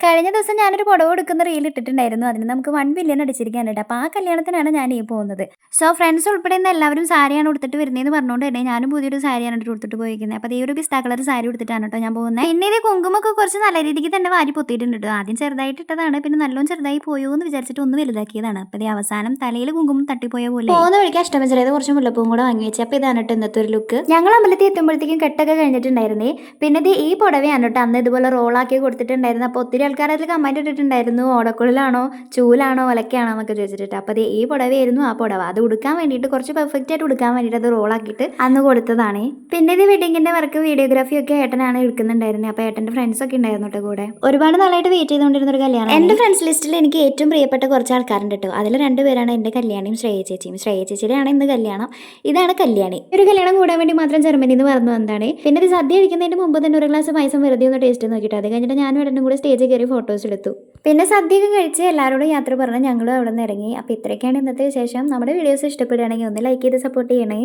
കഴിഞ്ഞ ദിവസം ഞാനൊരു പുടവ എടുക്കുന്ന റീൽ ഇട്ടിട്ടുണ്ടായിരുന്നു. അതിന് നമുക്ക് 1 ബില്യൺ അടിച്ചിരിക്കാനുണ്ട്. അപ്പോൾ ആ കല്യാണത്തിനാണ് ഞാൻ ഈ പോകുന്നത്. സോ ഫ്രണ്ട്സ് ഉൾപ്പെടെ ഇന്ന് എല്ലാവരും സാരിയാണ് ഉടുത്തിട്ട് വരുന്നതെന്ന് പറഞ്ഞുകൊണ്ട് തന്നെ ഞാനും പുതിയൊരു സാരിയാണ് ഉടുത്തിട്ട് പോയിരിക്കുന്നത്. അപ്പോൾ ഈ ഒരു പിസ്ത കളർ സാരി ഉടുത്തിട്ടാണ് കേട്ടോ ഞാൻ പോകുന്നത്. പിന്നെ ഇത് കുങ്കുമൊക്കെ കുറച്ച് നല്ല രീതിക്ക് തന്നെ വാരി പൊത്തിയിട്ടുണ്ട് കേട്ടോ. ആദ്യം ചെറുതായിട്ട് ഇട്ടതാണ്, പിന്നെ നല്ലോണം ചെറുതായി പോയോ എന്ന് വിചാരിച്ചിട്ട് ഒന്ന് വലുതാക്കിയതാണ്. അപ്പോൾ ഈ അവസാനം തലയിൽ കുങ്കുമം തട്ടിപ്പോയ പോലെ പോകുന്ന വഴിക്ക് അഷ്ടമചിലത് കുറച്ച് മുല്ലപ്പൂവും കൂടെ വാങ്ങി വെച്ചു. അപ്പോൾ ഇതാണ് കേട്ടോ ഇന്നത്തെ ഒരു ലുക്ക്. ഞങ്ങൾ അമ്പലത്തിൽ എത്തുമ്പോഴത്തേക്കും കെട്ടൊക്കെ കഴിഞ്ഞിട്ടുണ്ടായിരുന്നേ. പിന്നെ ഇത് ഈ പുടവയാണ് കേട്ടോ അന്ന് ഇതുപോലെ റോളാക്കി കൊടുത്തിട്ടുണ്ടായിരുന്നു. അപ്പോൾ ഒത്തിരി ആൾക്കാർ അതിൽ കമൻറ്റ് ഇട്ടിട്ടുണ്ടായിരുന്നു, ഓടക്കുഴലാണോ ചൂലാണോ ഒലക്കാണോ എന്നൊക്കെ ചോദിച്ചിട്ട്. അപ്പോൾ അത് ഈ പുടവയായിരുന്നു ആ പുടവ. അത് ഉടുക്കാൻ വേണ്ടിയിട്ട് കുറച്ച് പെർഫെക്റ്റ് ആയിട്ട് ഉടുക്കാൻ വേണ്ടിയിട്ട് അത് റോളാക്കിയിട്ട് അന്ന് കൊടുത്തതാണ്. പിന്നെ ഇത് വെഡിങ്ങിന്റെ വർക്ക് വീഡിയോഗ്രാഫി ഒക്കെ ഏട്ടനാണ് എടുക്കുന്നുണ്ടായിരുന്നത്. അപ്പോൾ ഏട്ടൻ്റെ ഫ്രണ്ട്സ് ഒക്കെ ഉണ്ടായിരുന്നു കേട്ടോ കൂടെ. ഒരുപാട് നാളായിട്ട് വെയിറ്റ് ചെയ്തുകൊണ്ടിരുന്ന ഒരു കല്യാണം. എൻ്റെ ഫ്രണ്ട്സ് ലിസ്റ്റിൽ എനിക്ക് ഏറ്റവും പ്രിയപ്പെട്ട കുറച്ച് ആൾക്കാരുണ്ട് കേട്ടോ. അതിൽ 2 പേരാണ് എൻ്റെ കല്യാണിയും ശ്രേയ ചേച്ചിയും. ശ്രേയ ചേച്ചിയുടെയാണ് ഇന്ന് കല്യാണം. ഇതാണ് കല്യാണി. ഒരു കല്യാണം കൂടാൻ വേണ്ടി മാത്രം ജർമ്മനിയിൽ നിന്ന് പറഞ്ഞു വന്നതാണ്. പിന്നെ ഇത് സദ്യ കഴിക്കുന്നതിന് മുമ്പ് തന്നെ ഒരു ഗ്ലാസ് പായസം വെറുതെ ഒന്ന് ടേസ്റ്റ് നോക്കിയിട്ട് അത് കഴിഞ്ഞിട്ട് ഞാനും ഏട്ടനും കൂടെ സ്റ്റേജിൽ കയറി ഫോട്ടോസ് എടുത്തു. പിന്നെ സദ്യയൊക്കെ കഴിച്ച് എല്ലാവരോടും യാത്ര പറഞ്ഞ് ഞങ്ങളും അവിടെ നിന്ന് ഇറങ്ങി. അപ്പോൾ ഇത്രയൊക്കെയാണ് ഇന്നത്തെ വിശേഷം. നമ്മുടെ വീഡിയോസ് ഇഷ്ടപ്പെടുകയാണെങ്കിൽ ഒന്ന് ലൈക്ക് ചെയ്ത് സപ്പോർട്ട് ചെയ്യണേ.